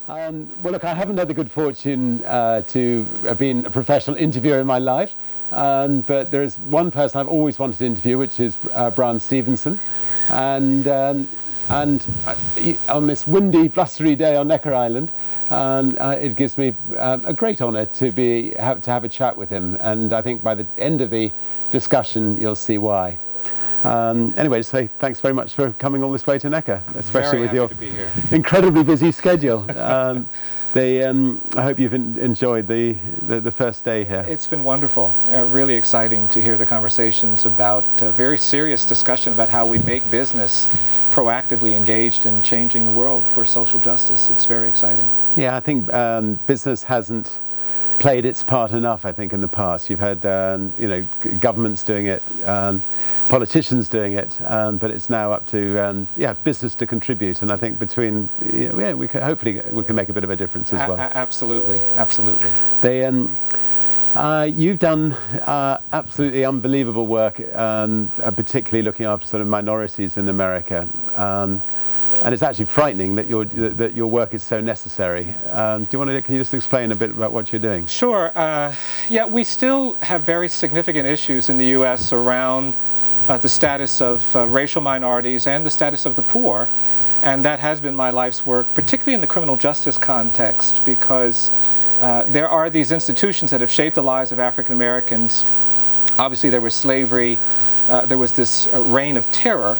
Well, look, I haven't had the good fortune to have been a professional interviewer in my life, but there is one person I've always wanted to interview, which is Bryan Stevenson. And on this windy, blustery day on Necker Island, it gives me a great honour to have a chat with him. And I think by the end of the discussion, you'll see why. Anyway, so thanks very much for coming all this way to Necker, especially with your incredibly busy schedule. I hope you've enjoyed the first day here. It's been wonderful. Really exciting to hear the conversations about very serious discussion about how we make business proactively engaged in changing the world for social justice. It's very exciting. Yeah, I think business hasn't played its part enough, I think, in the past. You've had governments doing it, politicians doing it, but it's now up to business to contribute. And I think between hopefully we can make a bit of a difference as well. Absolutely. You've done absolutely unbelievable work, particularly looking after sort of minorities in America. And it's actually frightening that your work is so necessary. Can you just explain a bit about what you're doing? Sure. We still have very significant issues in the U.S. around the status of racial minorities and the status of the poor. And that has been my life's work, particularly in the criminal justice context, because there are these institutions that have shaped the lives of African Americans. Obviously, there was slavery. There was this reign of terror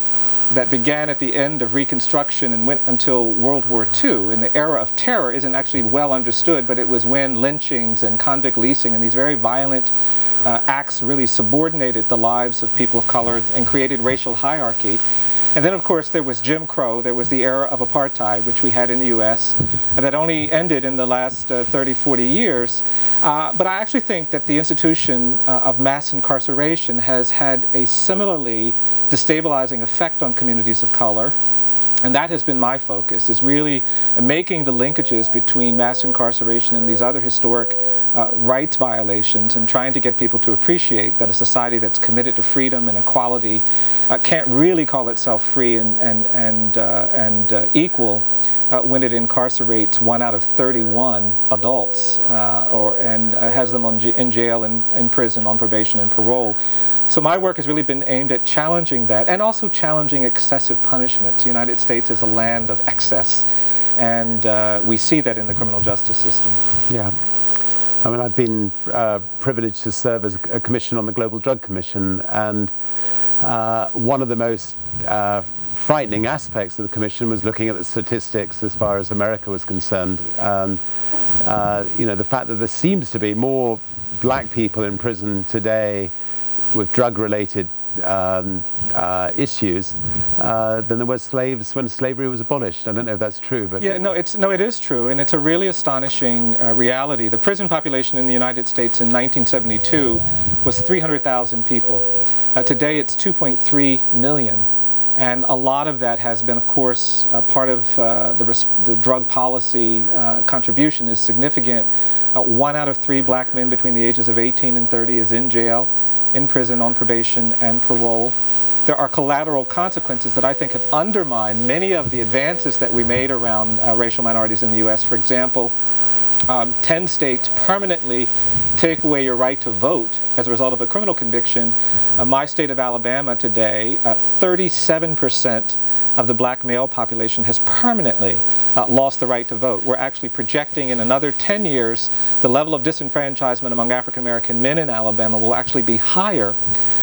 that began at the end of Reconstruction and went until World War II. And the era of terror isn't actually well understood, but it was when lynchings and convict leasing and these very violent acts really subordinated the lives of people of color and created racial hierarchy. And then, of course, there was Jim Crow. There was the era of apartheid, which we had in the U.S., that only ended in the last 30, 40 years. But I actually think that the institution of mass incarceration has had a similarly destabilizing effect on communities of color. And that has been my focus, is really making the linkages between mass incarceration and these other historic rights violations, and trying to get people to appreciate that a society that's committed to freedom and equality can't really call itself free and equal when it incarcerates 1 out of 31 adults and has them in jail and in prison on probation and parole. So my work has really been aimed at challenging that, and also challenging excessive punishment. The United States is a land of excess, and we see that in the criminal justice system. Yeah. I mean, I've been privileged to serve as a commissioner on the Global Drug Commission, and one of the most frightening aspects of the commission was looking at the statistics as far as America was concerned. The fact that there seems to be more black people in prison today with drug-related issues than there were slaves when slavery was abolished. I don't know if that's true, but it is true, and it's a really astonishing reality. The prison population in the United States in 1972 was 300,000 people. Today, it's 2.3 million. And a lot of that has been, of course, part of the drug policy contribution is significant. 1 out of 3 black men between the ages of 18 and 30 is in jail, in prison, on probation and parole. There are collateral consequences that I think have undermined many of the advances that we made around racial minorities in the U.S. For example, 10 states permanently take away your right to vote as a result of a criminal conviction. My state of Alabama today, 37% of the black male population has permanently lost the right to vote. We're actually projecting in another 10 years the level of disenfranchisement among African American men in Alabama will actually be higher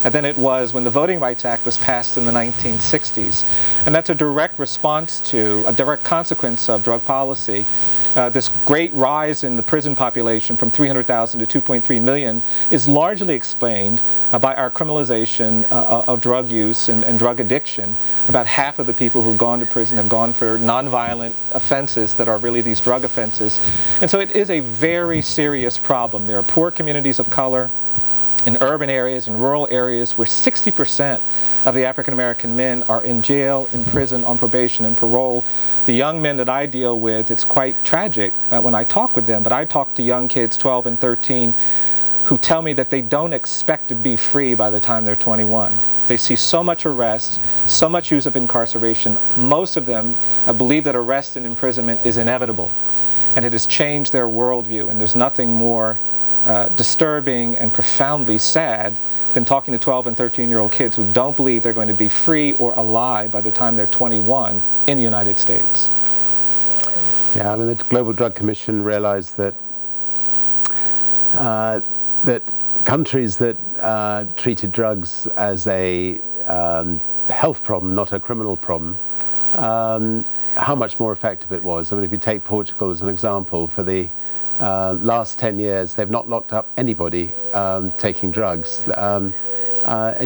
than it was when the Voting Rights Act was passed in the 1960s. And that's a direct response to, a direct consequence of drug policy. This great rise in the prison population from 300,000 to 2.3 million is largely explained by our criminalization of drug use and drug addiction. About half of the people who've gone to prison have gone for nonviolent offenses that are really these drug offenses. And so it is a very serious problem. There are poor communities of color in urban areas, in rural areas, where 60% of the African American men are in jail, in prison, on probation and parole. The young men that I deal with, it's quite tragic when I talk with them, but I talk to young kids, 12 and 13, who tell me that they don't expect to be free by the time they're 21. They see so much arrest, so much use of incarceration. Most of them believe that arrest and imprisonment is inevitable. and it has changed their worldview. And there's nothing more disturbing and profoundly sad than talking to 12 and 13-year-old kids who don't believe they're going to be free or alive by the time they're 21 in the United States. Yeah, I mean, the Global Drug Commission realized that that countries that treated drugs as a health problem, not a criminal problem, how much more effective it was. I mean, if you take Portugal as an example, for the last 10 years, they've not locked up anybody taking drugs. And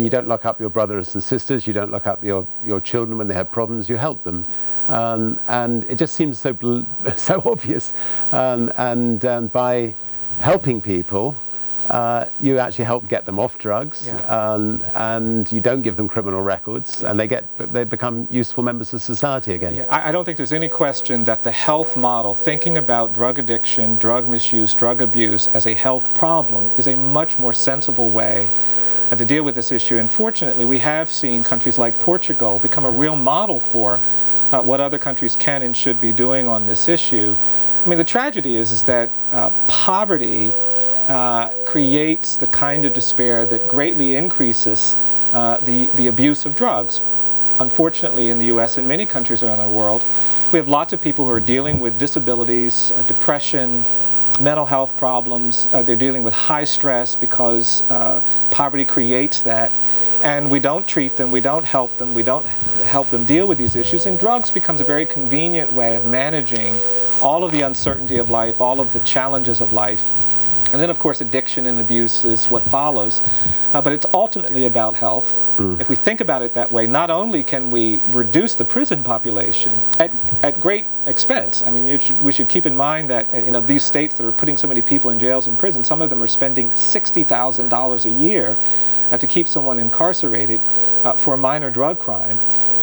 you don't lock up your brothers and sisters, you don't lock up your children when they have problems, you help them. And it just seems so obvious. And by helping people, you actually help get them off drugs, and you don't give them criminal records, and they become useful members of society again. Yeah, I don't think there's any question that the health model, thinking about drug addiction, drug misuse, drug abuse as a health problem, is a much more sensible way to deal with this issue. And fortunately, we have seen countries like Portugal become a real model for what other countries can and should be doing on this issue. I mean, the tragedy is that poverty creates the kind of despair that greatly increases the abuse of drugs. Unfortunately, in the U.S. and many countries around the world, we have lots of people who are dealing with disabilities, depression, mental health problems. They're dealing with high stress because poverty creates that. And we don't treat them, we don't help them, we don't help them deal with these issues. And drugs becomes a very convenient way of managing all of the uncertainty of life, all of the challenges of life. And then, of course, addiction and abuse is what follows. But it's ultimately about health. If we think about it that way, not only can we reduce the prison population at great expense. I mean, we should keep in mind that these states that are putting so many people in jails and prisons, some of them are spending $60,000 a year to keep someone incarcerated for a minor drug crime.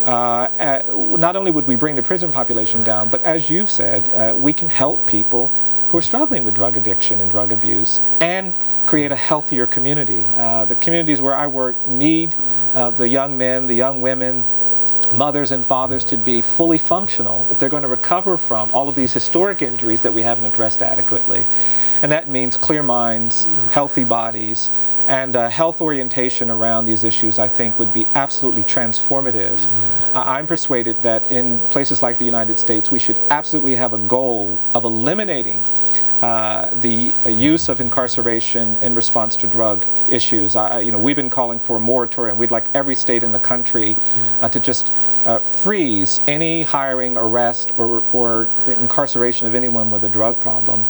Not only would we bring the prison population down, but as you've said, we can help people who are struggling with drug addiction and drug abuse and create a healthier community. The communities where I work need the young men, the young women, mothers and fathers to be fully functional if they're going to recover from all of these historic injuries that we haven't addressed adequately. And that means clear minds, healthy bodies, and health orientation around these issues, I think, would be absolutely transformative. I'm persuaded that in places like the United States, we should absolutely have a goal of eliminating the use of incarceration in response to drug issues. We've been calling for a moratorium. We'd like every state in the country to just freeze any hiring, arrest, or incarceration of anyone with a drug problem.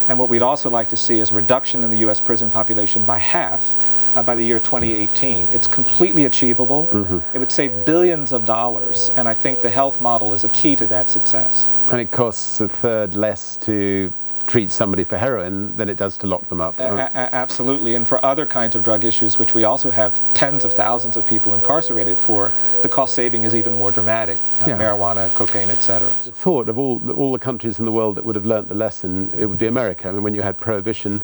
And what we'd also like to see is a reduction in the U.S. prison population by half by the year 2018. It's completely achievable. It would save billions of dollars, and I think the health model is a key to that success. And it costs a third less to treat somebody for heroin than it does to lock them up. Absolutely, and for other kinds of drug issues, which we also have tens of thousands of people incarcerated for, the cost saving is even more dramatic. Marijuana, cocaine, etc. The thought of all the countries in the world that would have learnt the lesson, it would be America. I mean, when you had Prohibition,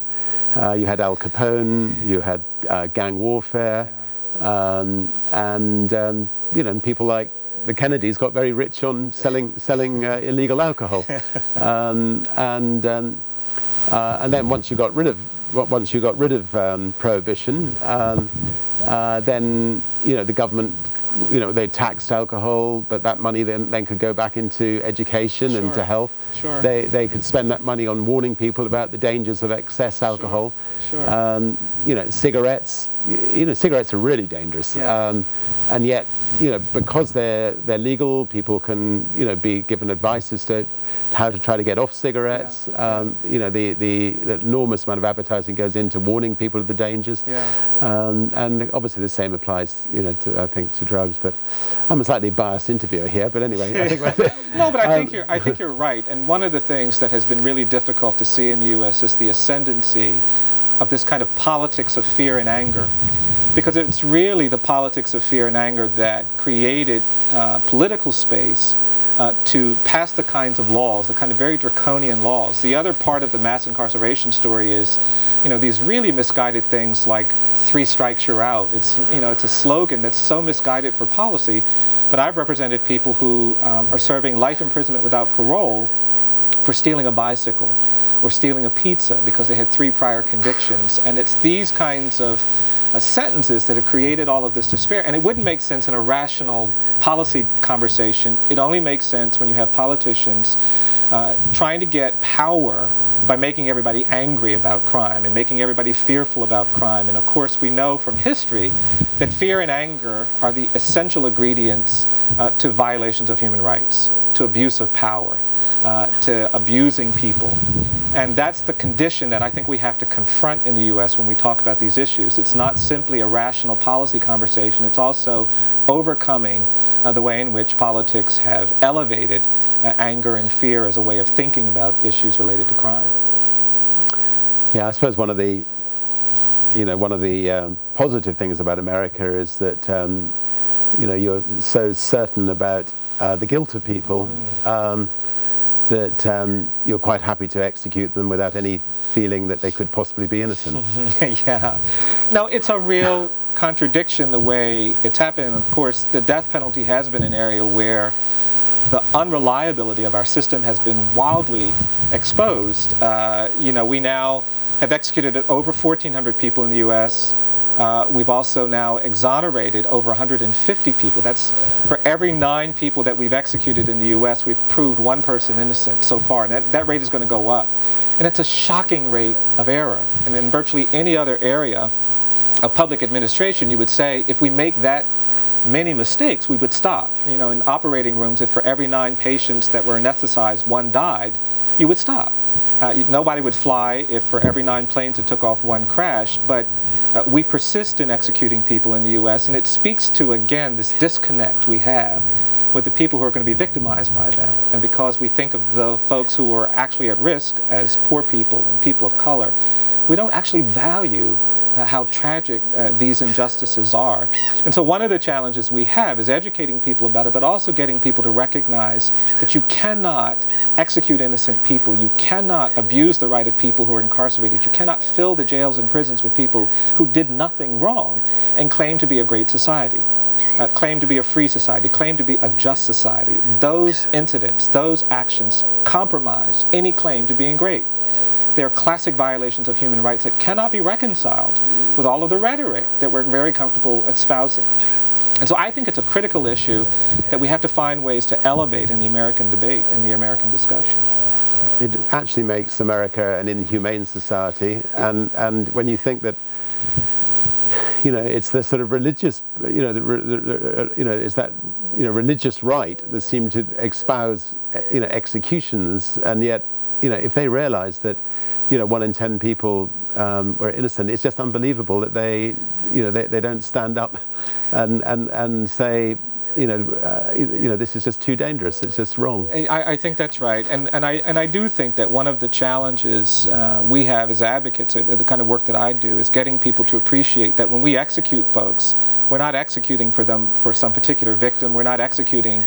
you had Al Capone, you had gang warfare, and people like the Kennedys got very rich on selling illegal alcohol, and then once you got rid of Prohibition, then the government, they taxed alcohol, but that money then could go back into education and to health. They could spend that money on warning people about the dangers of excess alcohol. Cigarettes. Cigarettes are really dangerous. And yet, because they're legal, people can, be given advice as to how to try to get off cigarettes. The enormous amount of advertising goes into warning people of the dangers. And obviously the same applies, I think, to drugs. But I'm a slightly biased interviewer here. But anyway, I think no, but I think you're right. And one of the things that has been really difficult to see in the U.S. is the ascendancy of this kind of politics of fear and anger. Because it's really the politics of fear and anger that created political space to pass the kinds of laws, the kind of very draconian laws. The other part of the mass incarceration story is, these really misguided things like 3 strikes you're out. It's a slogan that's so misguided for policy. But I've represented people who are serving life imprisonment without parole for stealing a bicycle or stealing a pizza because they had 3 prior convictions. And it's these kinds of sentences that have created all of this despair. And it wouldn't make sense in a rational policy conversation. It only makes sense when you have politicians trying to get power by making everybody angry about crime and making everybody fearful about crime. And of course, we know from history that fear and anger are the essential ingredients to violations of human rights, to abuse of power, to abusing people. And that's the condition that I think we have to confront in the U.S. when we talk about these issues. It's not simply a rational policy conversation. It's also overcoming the way in which politics have elevated anger and fear as a way of thinking about issues related to crime. Yeah, I suppose one of the positive things about America is that you're so certain about the guilt of people. That you're quite happy to execute them without any feeling that they could possibly be innocent. Yeah. No, it's a real contradiction the way it's happened. Of course, the death penalty has been an area where the unreliability of our system has been wildly exposed. We now have executed over 1,400 people in the U.S. We've also now exonerated over 150 people. That's for every 9 people that we've executed in the U.S., we've proved 1 person innocent so far. And that rate is going to go up. And it's a shocking rate of error. And in virtually any other area of public administration, you would say, if we make that many mistakes, we would stop. In operating rooms, if for every 9 patients that were anesthetized, 1 died, you would stop. Nobody would fly if for every 9 planes that took off, 1 crashed. But we persist in executing people in the U.S., and it speaks to, again, this disconnect we have with the people who are going to be victimized by that. And because we think of the folks who are actually at risk as poor people and people of color, we don't actually value how tragic these injustices are. And so one of the challenges we have is educating people about it, but also getting people to recognize that you cannot execute innocent people. You cannot abuse the right of people who are incarcerated. You cannot fill the jails and prisons with people who did nothing wrong and claim to be a great society, claim to be a free society, claim to be a just society. Those incidents, those actions compromise any claim to being great. They're classic violations of human rights that cannot be reconciled with all of the rhetoric that we're very comfortable espousing. And so I think it's a critical issue that we have to find ways to elevate in the American debate, in the American discussion. It actually makes America an inhumane society, and when you think that it's the sort of religious, it's that religious right that seemed to espouse executions, and yet if they realize that 1 in 10 people were innocent, it's just unbelievable that they don't stand up and say, this is just too dangerous. It's just wrong. I think that's right, and I do think that one of the challenges we have as advocates, the kind of work that I do, is getting people to appreciate that when we execute folks, we're not executing for them for some particular victim. We're not executing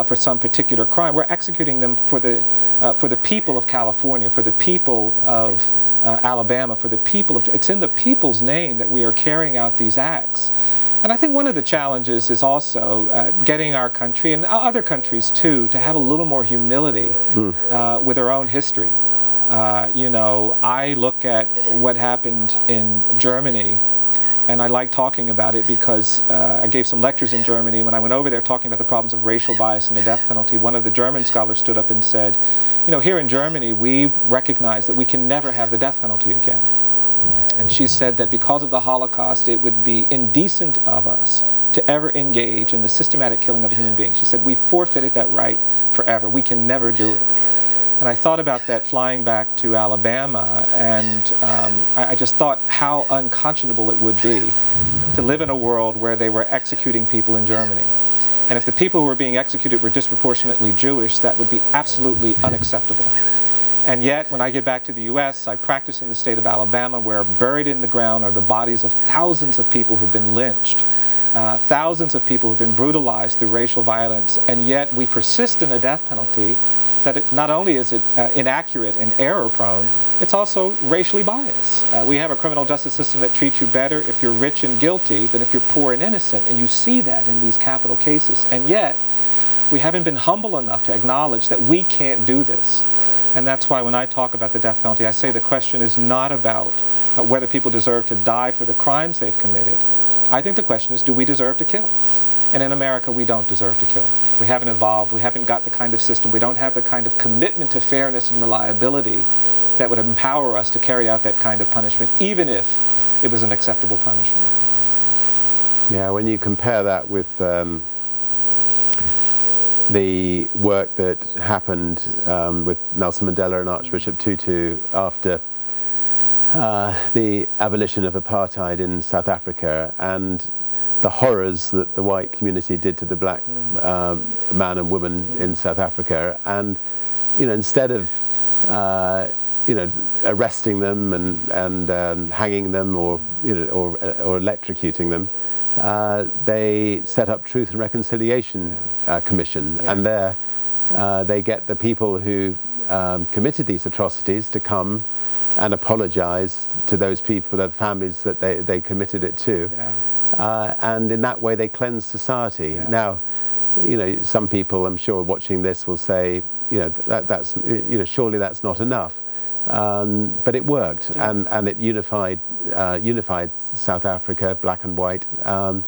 for some particular crime. We're executing them for the people of California, for the people of Alabama, for the people of. It's in the people's name that we are carrying out these acts. And I think one of the challenges is also getting our country, and other countries too, to have a little more humility with their own history. I look at what happened in Germany, and I like talking about it because I gave some lectures in Germany. When I went over there talking about the problems of racial bias and the death penalty, one of the German scholars stood up and said, here in Germany, we recognize that we can never have the death penalty again. And she said that because of the Holocaust, it would be indecent of us to ever engage in the systematic killing of a human being. She said, we forfeited that right forever. We can never do it. And I thought about that flying back to Alabama, and I just thought how unconscionable it would be to live in a world where they were executing people in Germany. And if the people who were being executed were disproportionately Jewish, that would be absolutely unacceptable. And yet, when I get back to the U.S., I practice in the state of Alabama, where buried in the ground are the bodies of thousands of people who've been lynched, thousands of people who've been brutalized through racial violence, and yet we persist in a death penalty that not only is it inaccurate and error-prone, it's also racially biased. We have a criminal justice system that treats you better if you're rich and guilty than if you're poor and innocent, and you see that in these capital cases. And yet, we haven't been humble enough to acknowledge that we can't do this. And that's why when I talk about the death penalty, I say the question is not about whether people deserve to die for the crimes they've committed. I think the question is, do we deserve to kill? And in America, we don't deserve to kill. We haven't evolved. We haven't got the kind of system. We don't have the kind of commitment to fairness and reliability that would empower us to carry out that kind of punishment, even if it was an acceptable punishment. Yeah, when you compare that with the work that happened with Nelson Mandela and Archbishop Tutu after the abolition of apartheid in South Africa, and the horrors that the white community did to the black man and woman in South Africa, and instead of arresting them and hanging them or electrocuting them, they set up Truth and Reconciliation Commission, and there they get the people who committed these atrocities to come and apologize to those people, the families that they committed it to. And in that way they cleanse society. Now, some people, I'm sure, watching this will say, that's surely that's not enough. But it worked, and it unified South Africa, black and white, and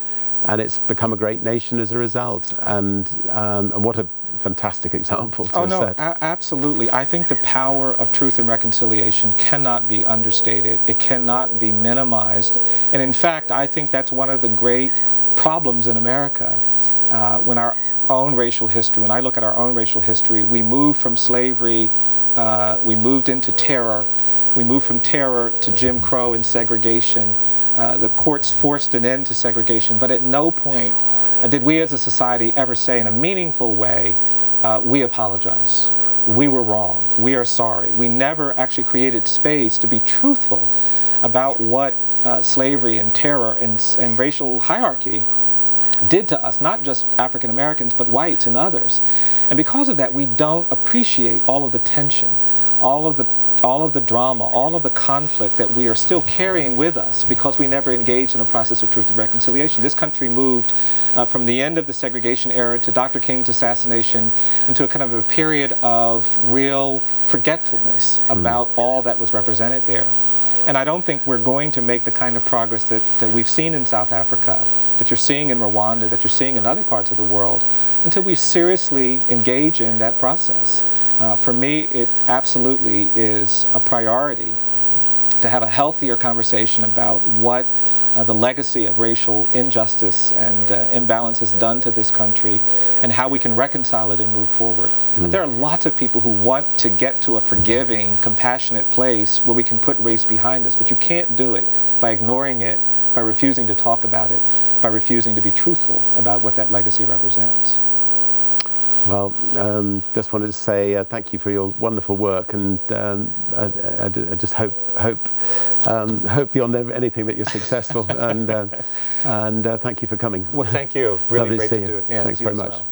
it's become a great nation as a result. And what a fantastic example to set. Absolutely. I think the power of truth and reconciliation cannot be understated. It cannot be minimized. And in fact, I think that's one of the great problems in America. When I look at our own racial history, we moved from slavery, we moved into terror, we moved from terror to Jim Crow and segregation. The courts forced an end to segregation, but at no point did we as a society ever say in a meaningful way, we apologize, we were wrong, we are sorry. We never actually created space to be truthful about what slavery and terror and racial hierarchy did to us, not just African Americans, but whites and others. And because of that, we don't appreciate all of the tension, all of the drama, all of the conflict that we are still carrying with us because we never engaged in a process of truth and reconciliation. This country moved from the end of the segregation era to Dr. King's assassination into a kind of a period of real forgetfulness about all that was represented there. And I don't think we're going to make the kind of progress that we've seen in South Africa, that you're seeing in Rwanda, that you're seeing in other parts of the world, until we seriously engage in that process. For me, it absolutely is a priority to have a healthier conversation about what the legacy of racial injustice and imbalance has done to this country and how we can reconcile it and move forward. There are lots of people who want to get to a forgiving, compassionate place where we can put race behind us, but you can't do it by ignoring it, by refusing to talk about it, by refusing to be truthful about what that legacy represents. Well, just wanted to say thank you for your wonderful work, and I just hope beyond anything that you're successful, and thank you for coming. Well, thank you. Really Lovely great to see to do you. it. Yeah, Thanks very much. Well.